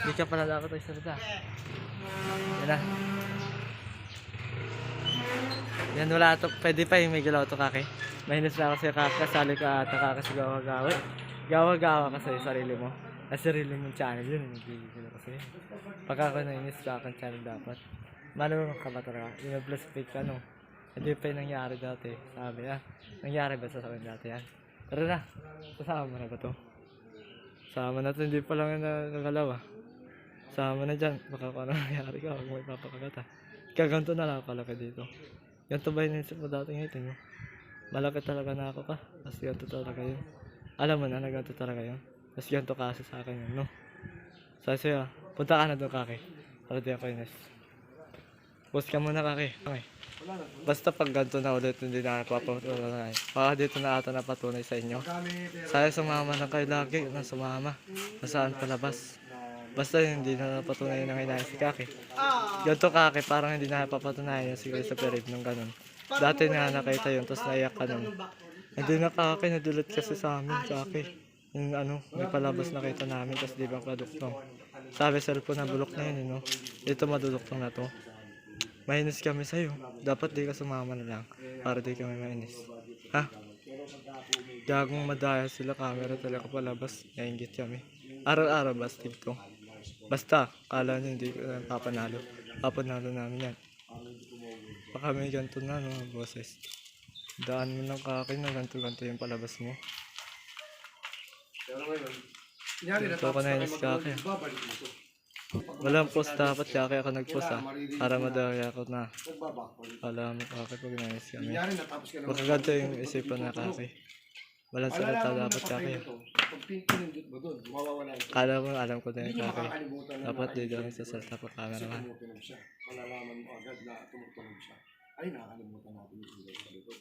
Hindi ka pala dapat ay salita. Yan na. Yan wala ito. Pwede pa yung may galaw ito kaki. Mahinis na kasi kaka. Kasali ka ata kaka sa gawa-gawa. Gawa-gawa ka sa sarili mo. Sa sarili mong channel yun. Nagigigil kasi. Pagka ako nainis ka akong channel dapat. Marunong ka ba talaga? Yung plus fake ka no. Hindi pa yung nangyari dati. Sabi nangyari ba sa akin dati yan? Tara na. Kasama na ba to? Sama na to. Hindi pa lang nagalaw Sama na dyan. Baka kung ano nangyari ka. Huwag mo ipapakagata. Kaganto na lang pala ka dito. Ganto ba yung isip mo dati ngayon mo? Malaki talaga na ako ka. Tapos ganto talaga yun. Alam mo na ganto talaga yun. Tapos ganto kasi sa akin yun, no? Sa'yo, punta ka na doon kaki. Para di ako inis. Post ka muna kaki. Okay. Basta pag ganto na ulit hindi na napapatunay. Baka dito na ata napatunay sa inyo. Saya sumama na kayo lagi. Sumama. Nasaan palabas. Basta hindi na napatunay ng inahin si kaki. Ganto kaki parang hindi na napapatunayan yung siguro sa perib ng ganun. Dati na nakita yun tapos naiyak ka nun. Hindi na kaki nadulot kasi sa amin kaki. Yung may palabas nakita namin tapos di bang produktong. Sabi cellphone na bulok na yun no. Dito maduduktong na to. Mainis kami sa'yo. Dapat di ka sumama na lang. Para di kami mainis. Ha? Gagong madaya sila camera talaga palabas. Nainggit kami. Araw-araw ba Steve to? Basta, kala nyo hindi ko papanalo. Papanalo namin yan. Baka may ganito na no boses. Daan mo ng kakin na ganito-ganito yung palabas mo. Ito ko na inis kakin. Walang post dapat kaya ako nag-post para madaya ako na. Alam mo kaki pag nais kami. Baka ganito yung isipan na kaki. Walang salita dapat kaki. Alam ko na yung kaki. Dapat di daw sa salita pa camera man. Malalaman mo agad na tumutunog siya. Ay, nakakalimutan natin yung ilay sa likod.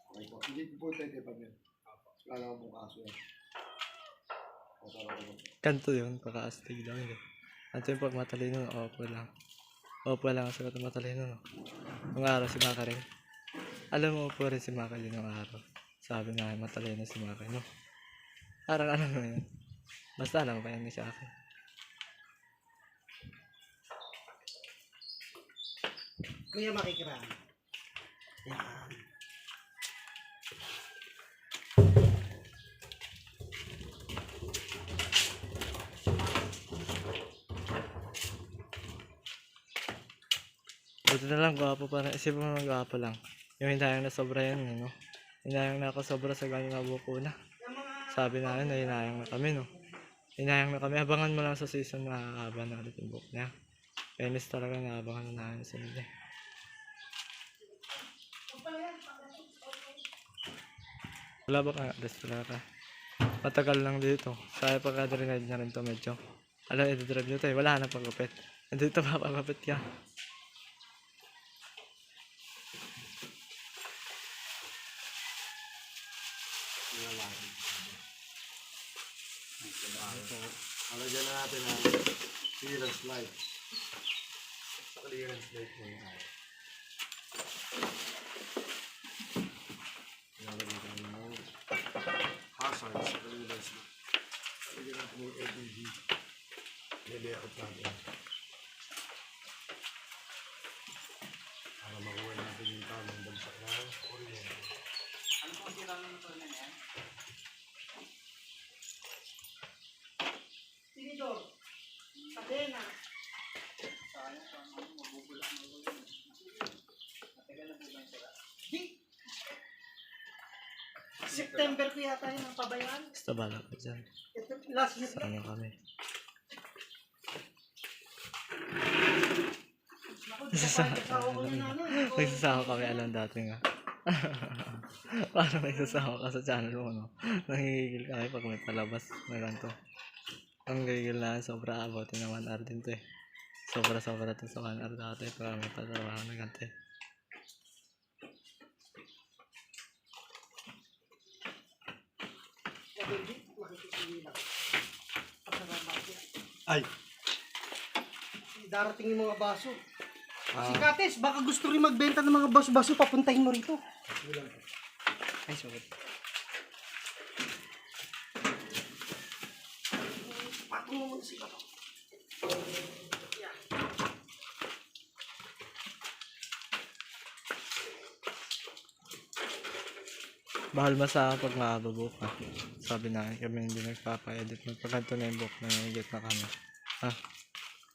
Okay po. Hindi po tayo pag yan. Wala naman pong kaso yan. Kanto yun, paka-astig lang yun. Kanto yung pag matalino, opo lang. Opo lang sa kata matalino, no? Nung araw si Maka rin. Alam mo po rin si Maka din nung araw. Sabi nga matalino si Maka, no? Parang ano yun. Basta alam pa yan ni siya akin. Kuya makikiraan. Yan. Buti na lang, gwapo pa rin. Isipin mo gwapo lang. Yung hinayang na sobra yan, no? Hinayang na ako sobra sa ganyan na buko na. Sabi namin na hinayang na kami, no? Hinayang na kami. Abangan mo lang sa season na haba na ulit yung buko niya. Penis talaga na abangan na namin sa nila. Wala ba ka? Wala ka. Matagal lang dito. Kaya pagka-drenade na rin to medyo. Alam, i-drive nyo tayo. Wala na pagkupit. Nandito pa pagkupit ka. Alagyan na natin ang clearance light. Sa clearance light mo yung ayaw. Nalagyan ka ng hazard sa clearance light. Alagyan natin yung LED. Nilayout natin. Para makuha natin yung tamang bagsak ng kuryente. Ano po sila ng ito na yan? Tinidor. Kadena. Sayang pa naman. Mabubulak na ulo. Matagal na po ba yung sila? Di! September ko yata yun ang pabayaan. Basta bala ka dyan. Ito, last year Sana kami. Nagsasama kami alam dati nga. Parang nagsasama ka sa channel mo, no? Nangigigil kami pag may palabas na ganito. Ang gigil na sobra abutin ng 1 hour din to eh. Sobra to sa 1 hour dati pag may palabahan na ganito eh. Ay! Darating yung mga baso. Si Kates, baka gusto rin magbenta ng mga baso-baso, papuntahin mo rito. Ay, sorry. Patong mo muna si Kato. Bahal masama pag makababok ka. Sabi namin kami hindi nagpapa-edit. Magpaganto na yung book na edit na kami. Ah,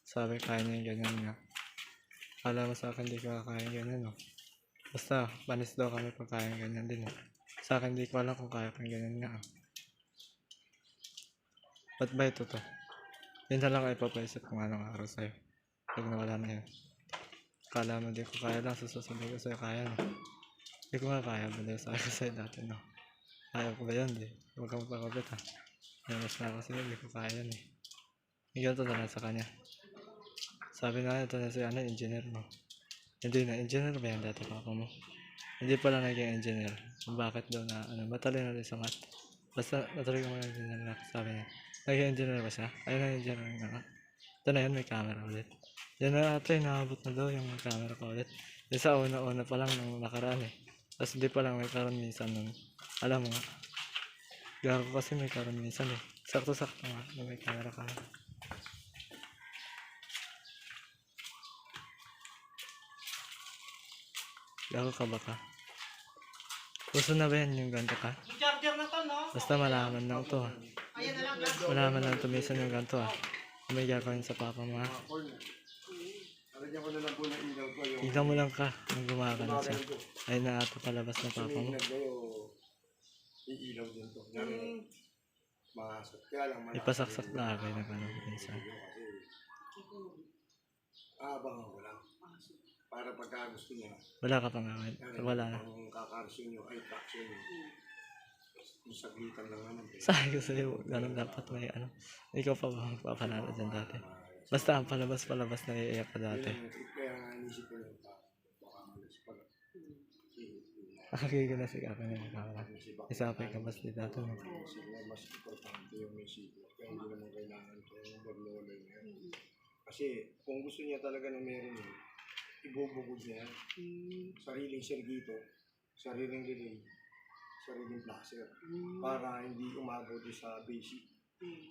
sabi kaya niya yung ganyan nga. Kala mo sa akin di ko kaya yung ganyan no. Basta, panis daw kami pag kaya yung ganyan din eh. Sa akin di ko alam kung kaya ko yung ganyan nga. Ba't ba ito to? Yun na lang ay papaisip kung anong araw sa'yo. Pag nawala na yun. Kala mo di ko kaya lang, susunod ko sa'yo kaya no. Hindi ko nga kaya, bala sabi ko sa'yo dati no. Kaya ko ba yun di? Huwag kang magpakabit ha. Namas na ako sa'yo, hindi ko kaya yun eh. Hinggan to na lang sa kanya. Sabi na ito na si ano, engineer mo. Hindi na, engineer ba yan dati papa mo? Hindi pala naging engineer. Kung bakit daw na, ano, matalino rin sa math. Basta natuloy ko mga engineer na sabi niya. Naging engineer ba siya? Ayun na engineer na nga. Ito na yun, may camera ulit. Yan na ata, inaabot na daw yung camera ko ulit. Yung sa una-una pa lang nung nakaraan eh. Tapos hindi pa lang may karon minsan nun. Alam mo nga. Gago kasi may karon minsan eh. Sakto-sakto nga na may camera ka. Gago ka ba ka? Gusto na ba yan yung ganito ka? Yung charger na to, no? Basta malaman lang to ah. Ayan na lang, gas. Malaman lang to minsan yung ganito ah. Kung may gagawin sa papa mo ah. Alagyan ko na lang po ng ilaw ko yung Tignan mo lang ka nung gumagano siya. Ayun na ata palabas ng papa mo. suminag kayo, iilaw din to. Dami masok. Kaya lang malakas. Ipasaksak na agay na gano'n minsan. Abangan ko lang. Para pagka gusto niya, Wala ka pang awit. Wala na. ang kakarsyon nyo, ay traction nyo. Yung saglitan lang naman. Sabi ko sa'yo, ganun dapat may ano. Ikaw pa ba magpapanalo dyan dati? Basta ang palabas-palabas na iiyak ka dati. Kaya nga inisip ko lang, baka malas pag Nakakigil na si Kaka na yung camera. Isapay ka mas di dati no? mas importante yung mesipo. Kaya hindi naman kailangan itong overloader niya. Kasi kung gusto niya talaga na meron yun, ibubugod niya. Sariling sergito, sariling relay, sariling placer. Para hindi umabot sa basic.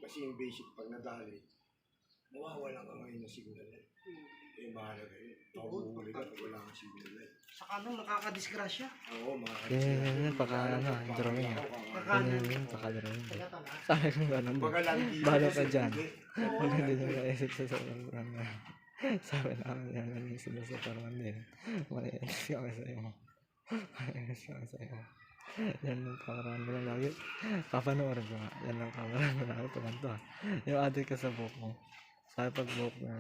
Kasi yung basic pag nadali, mawawala ka ngayon ng signal. Eh, mahalaga yun. Mahuhuli ka pag wala kang signal. Saka nung nakakadisgrasya. Oo, mga Yan, paka ano, drawing ah. Yan, paka-drawing. Sabi ko gano'n. Baga lang dito. Bahala ka dyan. Huwag hindi nyo naisip sa sobrang na. Sabi namin yan, nanin sila sa Superman din. Maniinis kami sa'yo. Maniinis kami sa'yo. Yan yung kamaraan mo lang lagi. Papanoorin ko nga. Yan ang kamaraan mo lagi. Ito ganito ah. Yung adik ka sa book mo. Sabi pag book na,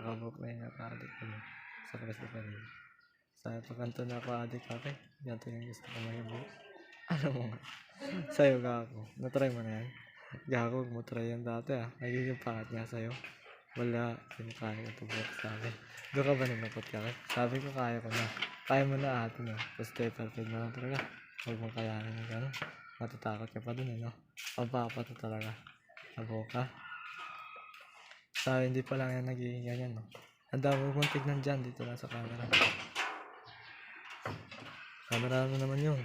nakabook na yung naka-adik ko sa Cristo pa rin. Sabi pag ganito na ako adik ka ganito yung gusto ko mag-book. Alam mo nga. Sa'yo gago. Natry mo na yan. Gago, huwag mo try yan dati ah. Nagiging pangat nga sa'yo. Wala, hindi kaya ko ito book sabi. Doon ka ba nagmapot ka? Sabi ko kaya ko na. Kaya mo na ate no. Basta perfect na lang talaga. Huwag mo kayanin yung gano'n. Matatakot ka pa dun eh no. Pampapato talaga. Abo ka. Sabi hindi pa lang yan nagiging ganyan no. Ang dami mong tignan dyan dito lang sa camera. Camera mo naman yun.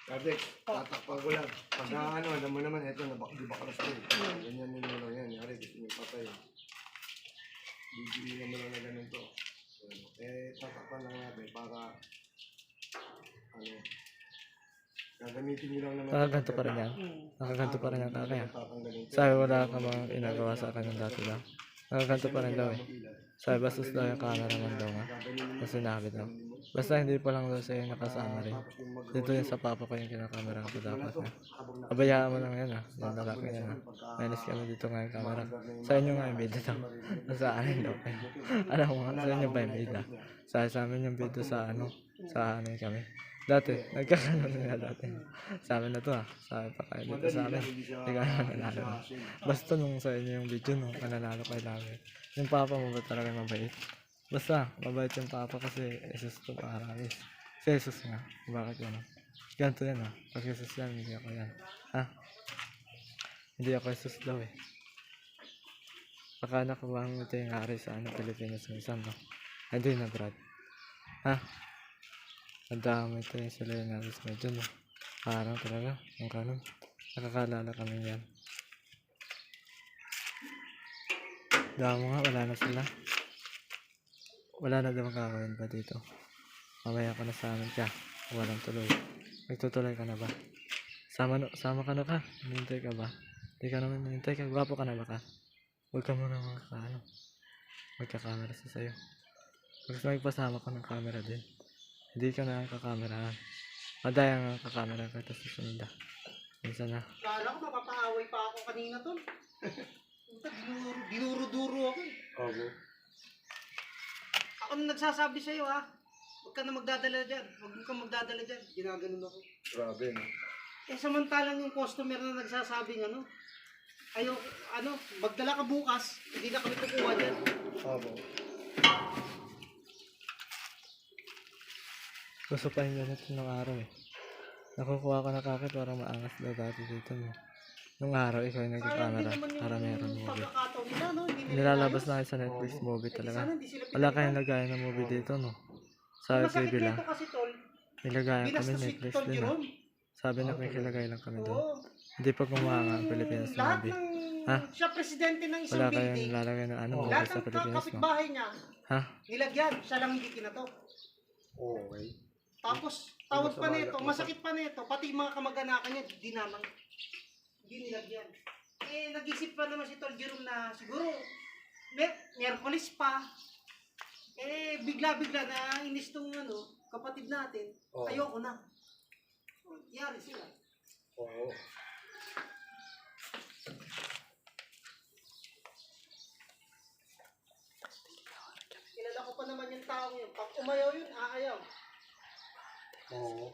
Kadek, tatakpan ko lang. Pag ano, alam mo naman, eto, nabaklas ko eh. Ganyan nyo lang yan. Yari, gusto nyo patay. Bibili naman lang na ganun to. Tatakpan lang natin para, ano, gagamitin nyo lang naman. Nakaganto pa rin yan. Nakaganto pa rin yan kakaya. Tatanggalin to. Sabi wala ka mga ginagawa sa akin ng dati lang. Nakaganto pa rin daw eh. Sabi bastos daw yung camera man daw nga. Tapos sinabi daw. Basta hindi pa lang daw sa'yo nakasama rin. Dito yung sa papa ko yung kinakamera ko dapat na. Abayaan mo lang yan ah. Yung lalaki yan ah. Minus kami dito nga yung camera. Sa inyo nga yung video daw. Sa akin daw. Alam mo nga, sa inyo ba yung video? Sa amin yung video sa ano. Sa ano kami. Dati, nagkakaroon na dati. Sa amin na to ah. Sabi pa kayo dito sa amin. Hindi ka naman nanalo na. Basta nung sa inyo yung video no, mananalo kayo lagi. Yung papa mo ba talaga mabait? Basta, mabait yung papa kasi Jesus to paramis. Si Jesus nga. Bakit yan? Ganito yan ah. Pag Jesus yan, hindi ako yan. Ha? Hindi ako Jesus daw eh. Baka nakuha mo ito yung hari sa Pilipinas minsan, no? Ay, di na, Brad. Ha? Ang dami ito yung sila yung naris medyo, no? Parang talaga, yung kanon. Nakakalala kami yan. Dami nga, wala na sila. Wala na daw gagawin pa dito. Mamaya ka na sa amin ka. Walang tuloy. Nagtutuloy ka na ba? Sama ka na ka. Hinihintay ka ba? Hindi ka naman hinihintay ka. Gwapo ka na ba ka? Huwag ka muna magka-camera sa sayo. Gusto magpasama ka ng camera din. Hindi ka na kakamerahan. Madaya nga kakamera ka tapos susunod na. Minsan na. Kala ko mapapaaway pa ako kanina tol. Dinuro-duro ako eh. Oo. Ako na nagsasabi sa'yo ha. Huwag ka na magdadala dyan. Huwag ka magdadala dyan. Ginaganon ako. Grabe, no? Eh samantalang yung customer na nagsasabing magdala ka bukas. Hindi na kami kukuha dyan. Oo. Gusto pa yung ganito ng araw eh. Nakukuha ka na kakit para maangas daw dati dito mo. Nung araw ikaw yung nagka-camera para meron movie. pagkakataon nila, no? Hindi nila Nilalabas na kayo sa Netflix movie talaga. sana hindi sila Wala kayong lagayan ng movie dito, no? Sa Masakit TV lang. dito kasi tol. Nilagayan kami Binastos si Netflix Tol din, no? Jerome. Sabi na may kilagay lang kami doon. Oo. Hindi pa gumawa nga ang Pilipinas na Lahat movie. ng Ha? siya presidente ng isang Wala kayong building. nilalagay ng movie Lahat sa ng Pilipinas, no? kapitbahay niya, Ha? nilagyan. Siya lang hindi kinatok. Okay. Tapos, tawag pa nito, masakit pa nito, pati yung mga kamag-anakan niya, hindi nilagyan. Eh, nag-isip pa naman si Tol Jerome na siguro, Miyerkules pa, eh, bigla-bigla na inis tong kapatid natin, Oo. ayoko na. Yari sila. Oo. Kilala ko pa naman yung taong yun. Pag umayaw yun, aayaw. Oo.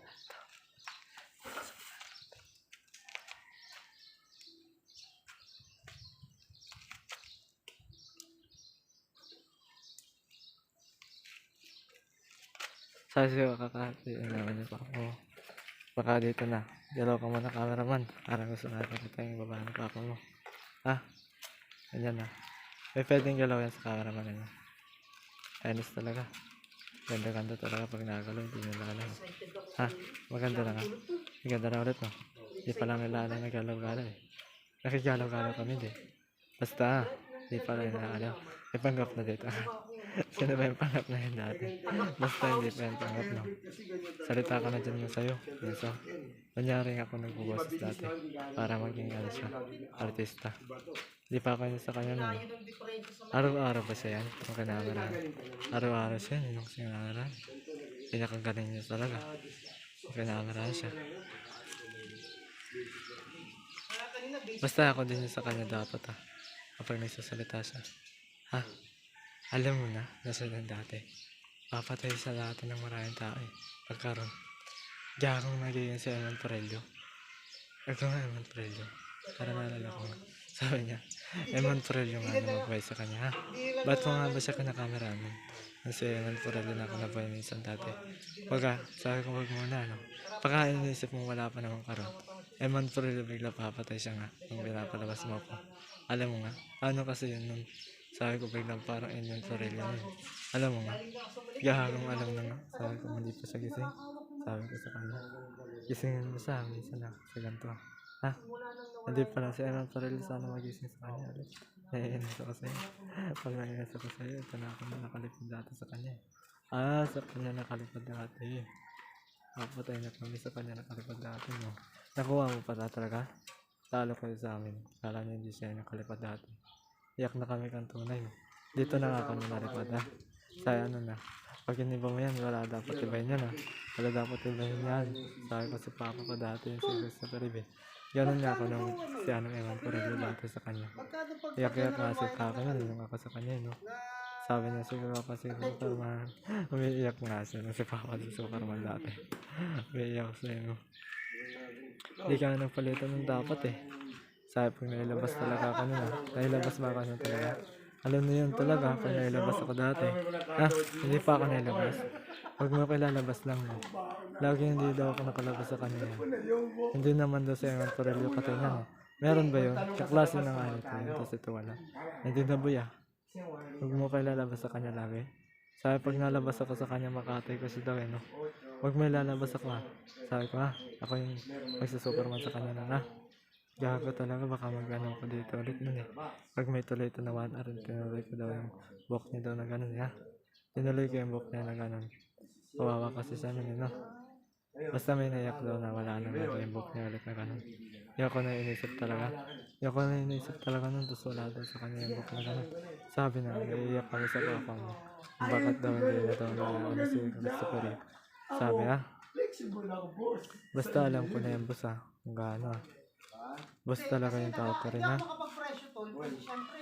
Sabi siya kakati naman niya pa. Oo. Baka dito na. Dalaw ka muna cameraman. Parang gusto natin kita yung baba ng papa mo. Ha? Ganyan na. May pwedeng galaw yan sa cameraman niya. Ayos talaga. Ganda-ganda talaga pag nagalaw. Hindi nila alam. Ha? Maganda na nga. Maganda na ulit, no? Hindi pa lang nila alam na galaw-galaw eh. Nakigalaw-galaw kami din. Basta, hindi pa lang nila alam. May panggap na dito. Sino ba yung panggap na yun dati? Basta hindi pa yung panggap, no? Salita ka na dyan mo sa'yo. So, nangyari ako nagbuboses dati para maging siya, artista. Hindi pa ako yun sa kanya nun. Yun ang diferensya sa Araw-araw ba siya yan? Ang kinamera. Araw-araw siya yun. Yung kinamera. Pinakagaling niya talaga. Ang kinamera siya. kanina, basic. Basta ako din yun sa kanya dapat ha. Kapag nagsasalita siya. Ha? Alam mo na, nasa lang dati. Papatay sa lahat ng maraming tao eh. Pagkaroon. Diyan akong nagiging si Eman Parello. Ikaw nga Eman Parello. Para naalala ko nga. Sabi niya, Eman Parello nga na mag-buy sa kanya ha. Ba't mo nga ba siya kinakameraman? Kasi Eman Parello na ako na-buy minsan dati. Baga, sabi ko wag muna no. Pagka inisip mo wala pa namang karoon. Eman Parello bigla papatay siya nga. Nung pinapalabas mo ko. Alam mo nga, ano kasi yun nun. Sabi ko biglang parang Eman Parello yun. Alam mo nga, gahagong alam na nga. Sabi ko hindi pa siya gising. Sabi ko sa kanya, gisingin mo siya, minsan na sa ganito. Ha? Hindi pa lang si Eman Parello sana magising sa kanya ulit. Naiinis ako sa'yo. Pag naiinis ako sa'yo, ito na ako na nakalipad dati sa kanya. Ah, sa kanya nakalipad dati. Kapatay na kami sa kanya nakalipad dati mo. Nakuha mo pa talaga? Talo kayo sa amin. Kala niya hindi siya nakalipad dati. Iyak na kami kang tunay. Dito na nga kami nalipad ha. Sa ano na. Pag iniba mo yan, wala dapat ibahin yan ha. Wala dapat ibahin yan. Sabi ko si Papa ko dati yung si sa Caribe. Ganun nga ako nung si Eman Parello dati sa kanya. Iyak-iyak nga si Papa niya nung ako sa kanya no. Sabi niya siguro kasi Superman. Umiiyak nga siya nung si Papa sa Superman dati. Umiiyak siya no. Hindi ka na nagpalitan ng dapat eh. Sabi pag nailabas talaga ako nun ah. Nailabas ba ako nun talaga? Alam niyo yun talaga pag nailabas ako dati. Ha? Hindi pa ako nailabas. Huwag mo kailalabas lang mo. Lagi hindi daw ako nakalabas sa kanya. Hindi naman daw sa Eman Parello katay niya. Meron ba yun? Kaklase na nga nito yun, tapos ito wala. Hindi na buya. Huwag mo kayo lalabas sa kanya lagi. Sabi pag nalabas ako sa kanya makatay ko si daw eh, no? Huwag mo lalabas ako ha. Sabi ko ha, ako yung magsa-superman sa kanya na ha. Gago talaga, baka mag-ano ko dito ulit nun eh. Pag may tuloy ito na 1 hour, tinuloy ko daw yung book niya daw na ganun ha. Tinuloy ko yung book niya na ganun. Kawawa kasi siya nun eh, no? Basta may naiyak daw na wala na nga yung book niya ulit na ganun. Yung na inisip talaga. Yung na inisip talaga nun, tapos wala daw sa kanya yung book na ganun. Sabi na, naiiyak kami sa papa mo. Bakit daw hindi na daw na si Christopher eh. Sabi ha, basta alam ko na yung boss ha, kung gaano ha. Boss talaga yung tao pa rin ha. Hindi ako makapag-presyo tol, kasi syempre.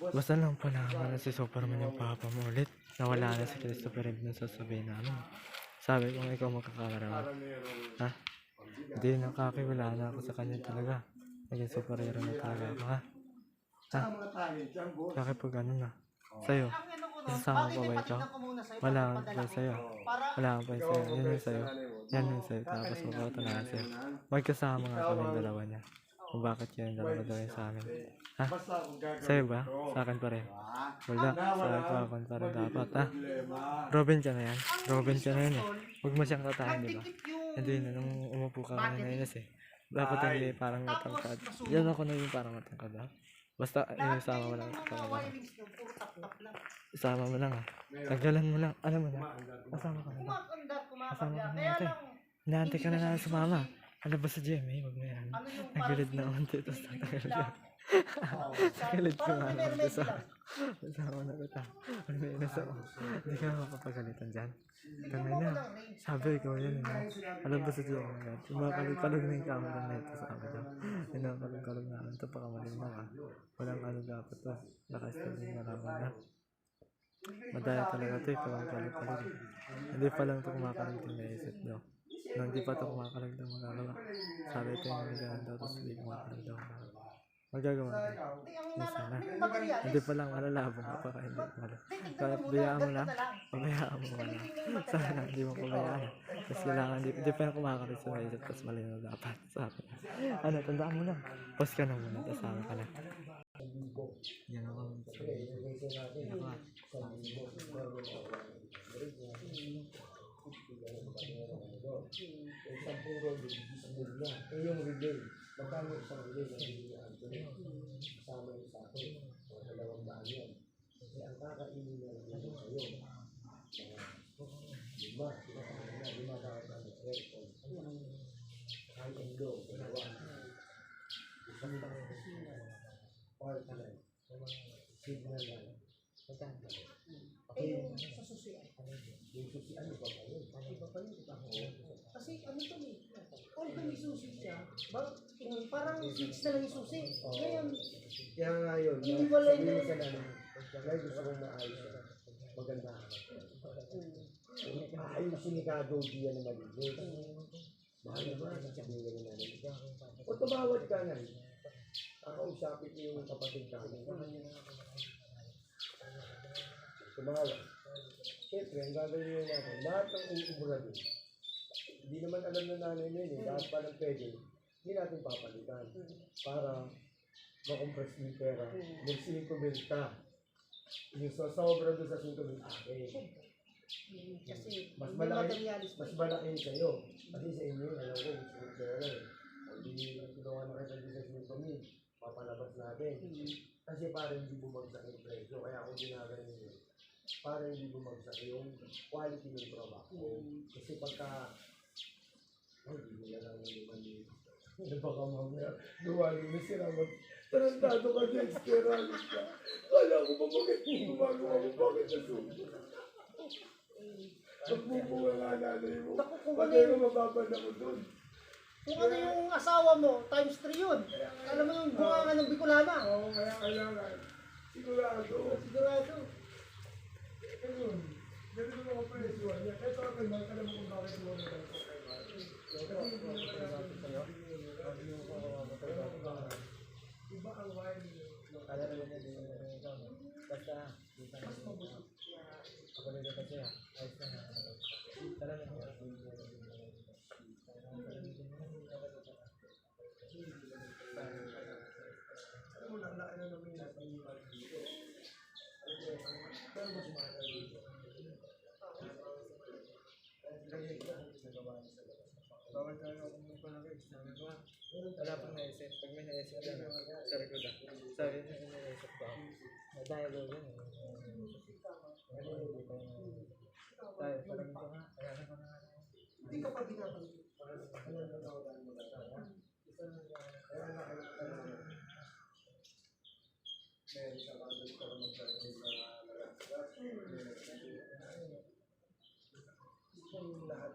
Basta lang po naman na si Superman yung papa mo ulit. Nawala na si Christopher Reeve nung sasabihin namin. Sabi kung ikaw magkakarawa. Ha? Hindi na kaki, wala na ako sa kanya talaga. Naging superhero na talaga ako ha. Ha? Kaki pag ano na. Sa'yo. Isasama ko ba ito? Wala akong pa sa'yo. Wala akong pa sa'yo. Yan yung sa'yo. Yan yung sa'yo. Tapos magkakatalaga sa'yo. Magkasama nga kami yung dalawa niya. Kung bakit yun yung dalawa daw yun sa amin. Ha? Sa'yo ba? Sa akin pa rin. Wala. Sa akin pa rin dapat ha. Robin ka na yan. Robin ka na yan eh. Huwag mo siyang katahin diba? Hindi na nung umupo ka na nainas eh. Dapat hindi parang matangkad. Yan ako na yung parang matangkad ha. Basta isama mo lang ito. Isama mo lang ha. Tanggalan mo lang. Alam mo na. Kasama ka na ba? Kasama ka na natin. Inaantay ka na namin sumama. Ano ba sa GMA? Huwag mo yan. Nagilid na unti. Tapos natanggalid ka. Nagilid ko nga lang. Kasama na kita. Ano may inas ako. Hindi ka makapagalitan dyan. Tangay na. Sabi ko yan. Ano ba sa GMA? Kumakalog na yung camera na ito sa amin. Inakalog na ito. Pakamaling na ka. Walang ano dapat to. Naka-standing na lang na. Madaya talaga ito. Kumakalog. Hindi pa lang ito kumakalog yung naisip daw. Nung hindi pa ito kumakalog daw magagawa. Sabi ito yung nagagawa daw. Tapos hindi kumakalog daw magagawa na. Minsan na. Hindi pa lang malalabong ka pa kaya hindi pala. Kaya bayaan mo lang. Pabayaan mo wala. Sana hindi mo pabayaan. Tapos kailangan hindi pa na kumakalit sa naisip. Tapos mali na dapat. Sabi na. Ano, tandaan mo lang. Pause ka na muna. Tapos sabi ka na. Yan ako. Yung relay, magkano isang relay na bibigyan ko kasama yung sa akin, mga 200 yan. Kasi ang kakainin na rin natin sa'yo, lima dapat ang aircon. High and low, dalawa. Isang part na lang, signal lang. Magkano? Yung sa susian. Yung susi, ano ba ba yun? Iba pa yun, iba. Kasi ano to eh, although may susi siya, parang switch na lang yung susi. Ngayon, Kaya nga yun, Iniwalay sabihin na- sa namin, kaya gusto kong maayos siya. Maganda. Ayusin ni Kado diyan na malinis. Mahal naman, sabihin ka na namin. O tumawad ka na. Kakausapin ko yung kapatid namin. Tumawad. Siyempre, ang gagawin natin, lahat ng uubra din. Hindi naman alam na nanay na yun, lahat pa ng pwede, hindi natin papalitan. Para makompress yung pera. Yung 5,000 ka. Yung sobra doon sa 5,000 akin. kasi Mas may malaki, materialis pa mas eh. malaki sa'yo. Kasi sa inyo, alam ko, gusto yung pera eh. Hindi tulungan na kita dito sa 5,000, papalabas natin. Kasi para hindi bumagsak yung presyo. Kaya ako ginagawa yun. Para hindi bumagsak yung quality ng trabaho. Kasi pagka, hindi nila lang naman dito. Baka mamaya, duwali na sila tarantado ka dyan, speralis ka. Kala ko ba bakit gumagawa mo bakit na sumo? Nagbubuha nga nanay mo. Patay ka mababala mo doon. Kung ano yung asawa mo, times 3 yun. Alam mo yung bunga ng Bicolana. Oo, kaya kailangan. Sigurado. Sigurado. Ayun. Ganito na ako presyo niya. Ito ako naman, alam mo kung bakit mo na ito. Iba ang wine. Kala naman niya din yung ikaw. Basta, mas mabuti. Ako nito kasi ha. Ayos na nga. Talaga niya. Bawal tayo ako magpalagay. Sabi ko, wala pang naisip. Pag may naisip lang, sabi ko na. Sabi niya, may naisip ko. Dialogue yun. Tayo, parang ito nga. Kaya na ko na. Hindi ka pa ginagawa. Meron sa mga gusto ko magsasabi sa nalagas. Itong lahat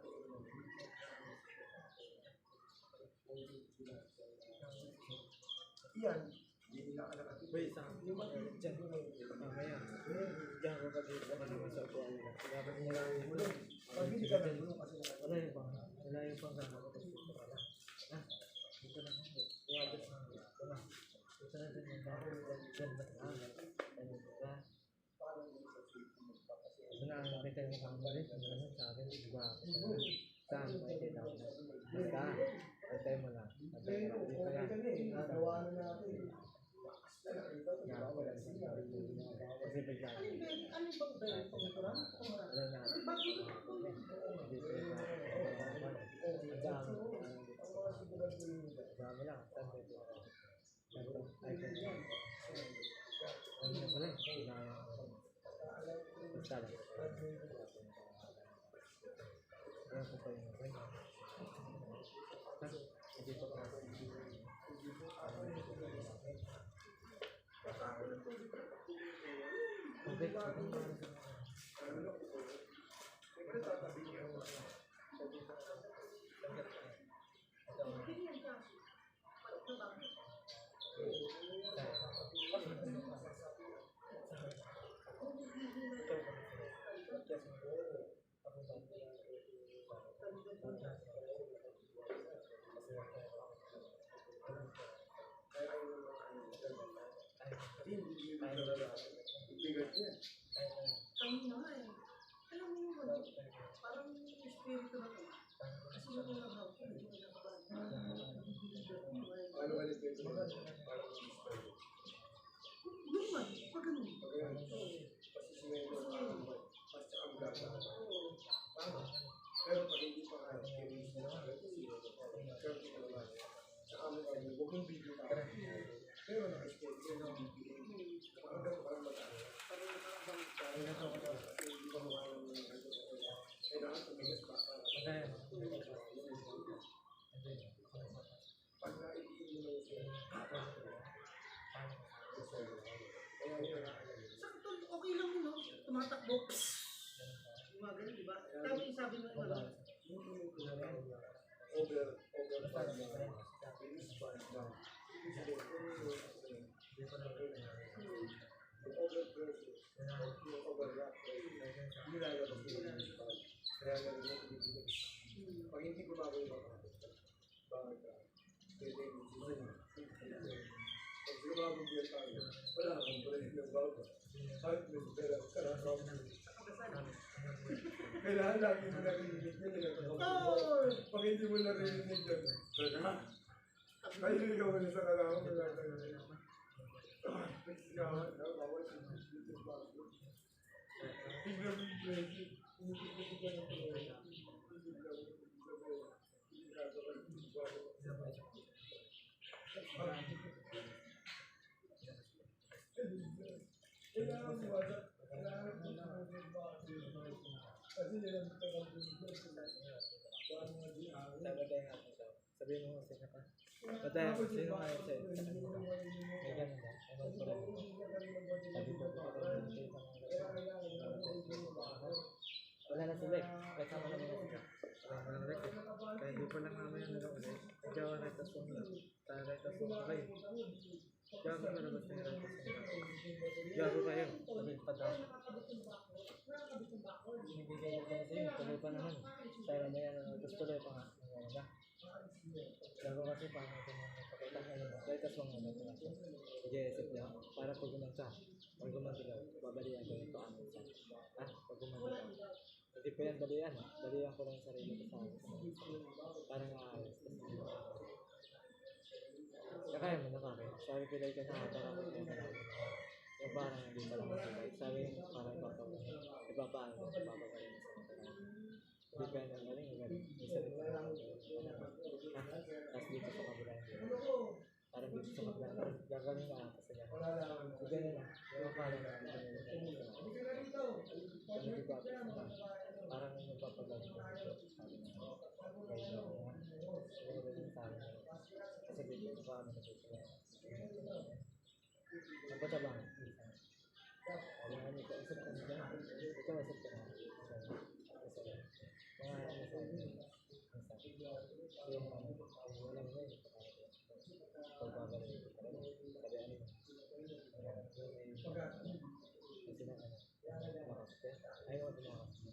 yan, hindi nila alam. Wait, saan? Diyan ko na. Mamaya. Diyan ko kasi ito naman sa upuan nila. Dapat nila yung Pag hindi ka nagulong kasi wala yung pang. Wala yung pang gano'n. Ah, dito na. I-address na. Ito na. Ito na din yung bago. Diyan ba? Ano ba? Ito na ang nakita yung kamali. Ano sa akin? Diba? Saan? Makikita ko na. Basta. Antay mo lang. Antay mo lang. Dito na. nagawa na natin. Kasi bigla. Ano ba ba yung pagkukuran? Wala na. Dito na. Ang dami. Dami lang. Tanda ito. Ay, kanya. Ano na pala? Basta lang. Ano ko pa yun? Dito pa. Okay. Kami na nga eh. Alam mo yung ano, parang espiritu na to. Kasi yung mga hawak, hindi ko nakabahan. Ano ulit ito? Yung man, pag ganun. Pero pag hindi pa kaya, sa amin ay huwag mong video ka. Pero naka-schedule ng video. Parang mag-ano. Kailangan tumigas pa. Pag naiiin mo siya, kaya yun na. Sakto, okay lang yun, no? Tumatakbo. Yung mga ganun, di ba? Tama yung sabi mo, ano? Over time na. Finish part na. Over pressure. Overlap. Hindi na yung finish part. Kaya na rin yung pag hindi gumawa yung mga bakit ka? Pwede yung pag gumawa yung tayo, wala akong pwede yung bago. Kahit may pera, karasok. Kailangan lagi mo narinig yun. Pag hindi mo narinig yun, teka. Kayo ikaw na sa kalawang wala tayo. Tignan mo yung presyo. Kailangan mo wala. Kailangan mo kasi yan ang Sabihin mo kasi na ka. Patay, sino kayo sa'yo? May ganun ba? Ano pa rin? Sabi ko pa rin wala na sila eh. Kasama naman na sila. Wala na ulit eh. Kaya hindi pa lang naman yung ulit. Kaya wala ito song lang. Kaya ito song na kayo. Kaya ako malabas na yung ito song. Gago kayo. Sabihin pa daw. Binibigay ko na sa'yo. Tuloy pa naman. Kaya na yan. Tapos tuloy pa nga. Gago kasi paano ito mga pakita nga yun. Kaya ito song na ito. Nag-iisip niya. Para pag gumanta. Pag gumanta daw. Babalihan ko ito ano siya. Pag gumanta daw. Hindi ko yan balian. Balian ko lang yung sarili ko sa akin. Parang aayos. Kaya mo na kami. Sabi ko like ka na. Para ko kaya na. Yung parang hindi pa lang masagot. Sabi yung parang ipapaano ko, papagaling sa mga. Depende ang galing, isa rin pa lang. Tapos dito sa kabila hindi. Parang dito sa kabila, parang gagawin na ako sa ganun. So ganun lang, yung parang parang nagpapagaling ko dito. Sabi na, kayo daw nga. Siguro din sa akin. Kasi dito, paano na dito. Napatabang. Mga ano ito, isip ka nila. Ito, isip ka na. Mga ano sa inyo. Yung walang ngayon. Pagbabalik ko talaga. Sabi ano yun. Kasi na ano. Makaste. Ayaw ako makaste.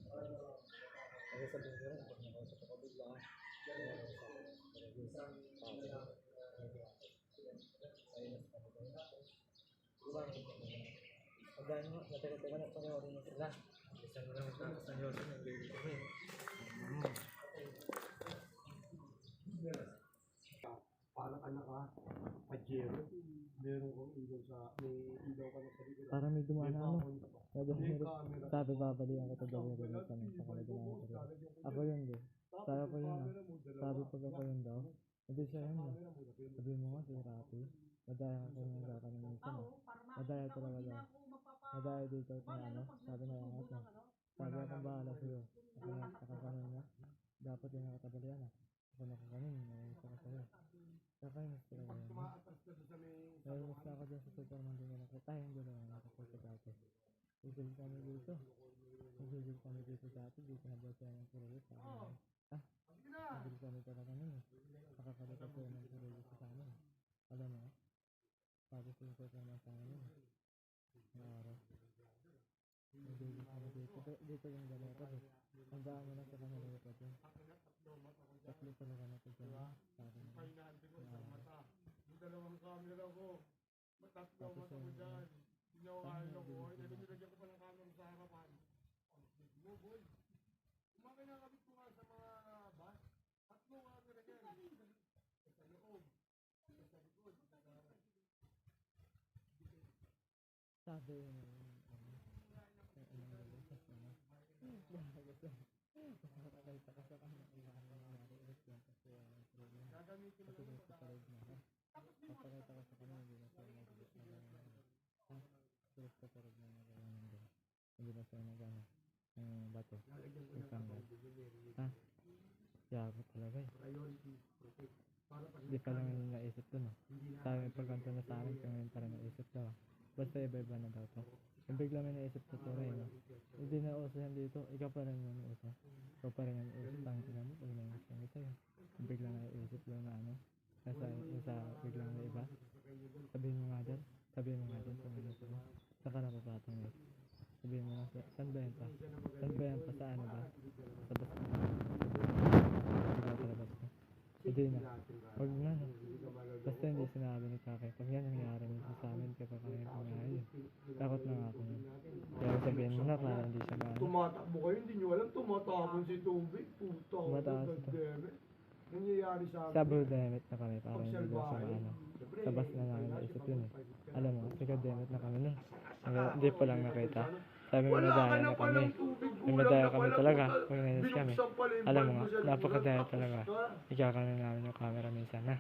Kasi sabihin ko rin, pag nakausap ako bigla. Ayun ang dahil mo, natagal-tagal na panoorin mo sila. Isang lang tapos na yun, ang baby ko eh. Parang anak ka, Pajero. Meron kong ilaw sa, may ilaw ka na sa likod. Parang may dumaan na ano. May camera. Sabi babalihan ka sa gawin rin sa mga kalagalan ko rin. Ako yun din. Sabi ko yun ah. Sabi pag ako yun daw. Hindi siya yun ah. Sabi mo nga si Rapi. Madaya ako yung gaka ng minsan ah. Madaya talaga daw. Madaya dito na ano. Sabi na yung ato. Sabi akong bahala sa'yo. Ako na nakakanon niya. Dapat yung nakatabalian ah. Ako nakakanon. Nangyayon ko sa'yo. Kakainis talaga yun. Nainis na ako dyan sa Superman din na nakita. Yung doon na nakapagod dati. Igil kami dito. Igil kami dito dati. Dito na ba siya ng purulot sa amin. Ah, igil kami talaga nun eh. Nakakalikat siya ng purulot sa amin. Alam mo, sabi sa Superman sa amin yun. Ang araw. Igil kami dito. Dito yung ganito eh. Ang daan mo na sa kanila yung pati. Tatlo talaga na ito dyan. Sabi mo. Yung dalawang camera ko. Matatlo mata mo dyan. Ginawa ko. Nilagyan ko pa ng camera sa harapan. Ang big mo, boy. Kumakinakabit ko nga sa mga bus. Tatlo camera dyan. Sa loob. Sa likod. Sabi yun. Nakakita ka sa kanya. Gagamitin mo Kasi sa parade na ako. Papakita ko sa kanya, hindi na siya mag-ibig na gano'n. Kasi sa parade na gano'n din. Hindi na siya mag-ano. Yung bato. Yung tanggal. Ha? Yago talaga eh. Hindi pa lang yung naisip dun ah. Sabi may pagkanto na sa amin, kung ngayon pa rin naisip daw ah. Basta iba-iba na daw to. Yung bigla may naisip ko to rin no. Hindi na uso yan dito, ikaw pa rin yung uso. Ikaw pa rin yung uso. Tangin ka mo, pag nainis ka nito yun. Yung biglang naisip lang na ano. Nasa biglang na iba. Sabihin mo nga dyan. Sabihin mo nga dyan kung ano ko. Saka napapatong eh. Sabihin mo nga, saan ba yan pa? Saan ba yan pa sa ano ba? Sa bas mo. Bigla talabas mo. Hindi na. Huwag na. Basta hindi sinabi ni Kakay. Pag yan nangyari nito sa amin kapag kami pangayon. Takot na nga ako yun. Kaya sabihin mo na para hindi siya maano. Tumatakbo kayo, hindi nyo alam. Tumatapon si Tubig. Puta. Tumataas ito. Nangyayari sa amin. Sa Blue Demet na kami para hindi daw siya maano. Sa bus na namin naisip yun eh. Alam mo, sa Demet na kami nun. Hindi pa lang nakita. Sabi mo madaya na kami. May madaya kami talaga. Pag nainis kami. Alam mo nga, napakadaya talaga. Ikakanan namin yung camera minsan na.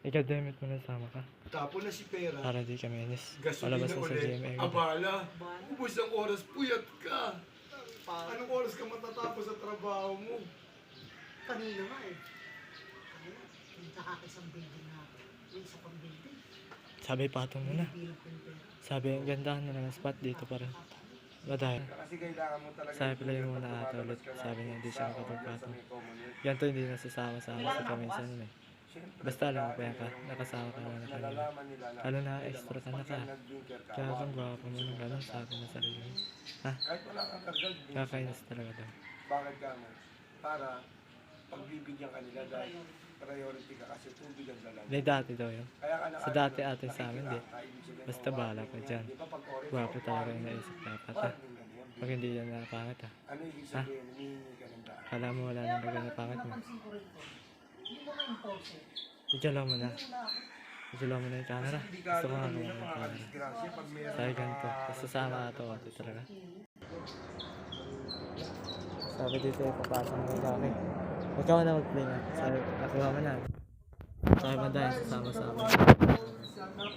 Ika-demit mo na sama ka. Tapon na si Pera. Para di kami inis. Gasolina Palabas na sa ulit. GMA. Abala. Ubus ang oras. Puyat ka. Anong oras ka matatapos sa trabaho mo? Kanina nga eh. Yung nakakisang building na yung isa pang building. Sabi patong mo na. Bilang ko yung pera. Sabi ang gandahan na lang ang spot dito pa rin. Madaya. Kasi kailangan mo talaga. Sabi pala yung muna ata ulit. Sabi niya hindi siya makapagpatong. Ganito hindi nasasama sa kaminsan yun eh. Basta alam mo pa yan ka, nakasama ka naman na kanina. Lalo na extra ka na ka. Kaya kang gwapo mo ng gano'n, sabi na sarili mo. Ha? Kahit wala kang kargal. Kakainis talaga daw. Bakit ka mo? Para pagbibigyan ka nila dahil priority ka kasi tubig ang dalang. May dati daw yun. Kaya ka Sa dati atin sa amin di. Basta bahala ka dyan. Gwapo talaga yung naisip dapat ha. Pag hindi yan napangit ha. Ano ibig sabihin? Humihingi ka ng daan. Kala mo wala nang gagawin na pangit mo. Napansin ko rin to. Yung mga enforcer. Ikaw lang mo na. Gulaw mo na yung camera. Gusto ko nga gawin yung camera. Disgrasya pag meron. Sabi ganito. Tapos sasama ito konti talaga. Sabi dito ipapasok mo yung kami. Ikaw na mag-play nga. Sabi, nakuha mo na. Sabi mo dahil sasama-sama.